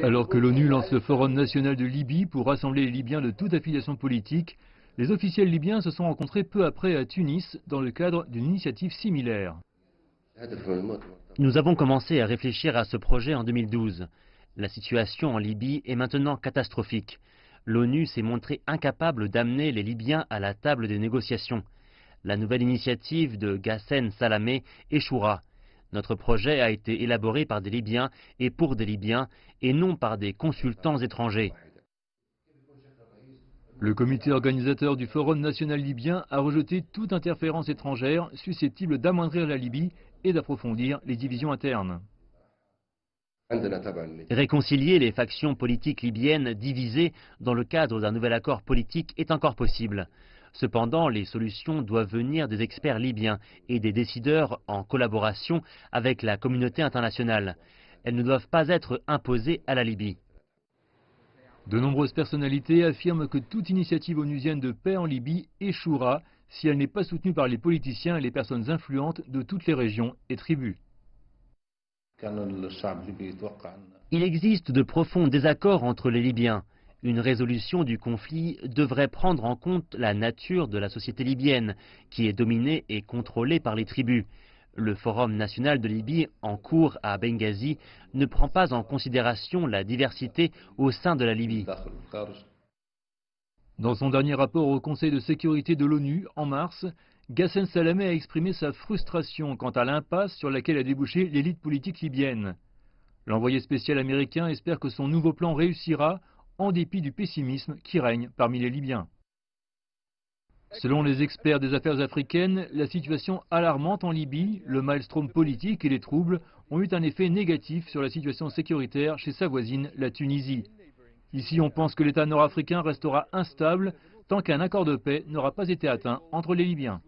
Alors que l'ONU lance le Forum national de Libye pour rassembler les Libyens de toute affiliation politique, les officiels libyens se sont rencontrés peu après à Tunis dans le cadre d'une initiative similaire. Nous avons commencé à réfléchir à ce projet en 2012. La situation en Libye est maintenant catastrophique. L'ONU s'est montrée incapable d'amener les Libyens à la table des négociations. La nouvelle initiative de Ghassan Salamé échouera. Notre projet a été élaboré par des Libyens et pour des Libyens et non par des consultants étrangers. Le comité organisateur du Forum national libyen a rejeté toute interférence étrangère susceptible d'amoindrir la Libye et d'approfondir les divisions internes. Réconcilier les factions politiques libyennes divisées dans le cadre d'un nouvel accord politique est encore possible. Cependant, les solutions doivent venir des experts libyens et des décideurs en collaboration avec la communauté internationale. Elles ne doivent pas être imposées à la Libye. De nombreuses personnalités affirment que toute initiative onusienne de paix en Libye échouera si elle n'est pas soutenue par les politiciens et les personnes influentes de toutes les régions et tribus. Il existe de profonds désaccords entre les Libyens. Une résolution du conflit devrait prendre en compte la nature de la société libyenne, qui est dominée et contrôlée par les tribus. Le Forum national de Libye, en cours à Benghazi, ne prend pas en considération la diversité au sein de la Libye. Dans son dernier rapport au Conseil de sécurité de l'ONU, en mars, Ghassan Salamé a exprimé sa frustration quant à l'impasse sur laquelle a débouché l'élite politique libyenne. L'envoyé spécial américain espère que son nouveau plan réussira en dépit du pessimisme qui règne parmi les Libyens. Selon les experts des affaires africaines, la situation alarmante en Libye, le maelstrom politique et les troubles ont eu un effet négatif sur la situation sécuritaire chez sa voisine, la Tunisie. Ici, on pense que l'État nord-africain restera instable tant qu'un accord de paix n'aura pas été atteint entre les Libyens.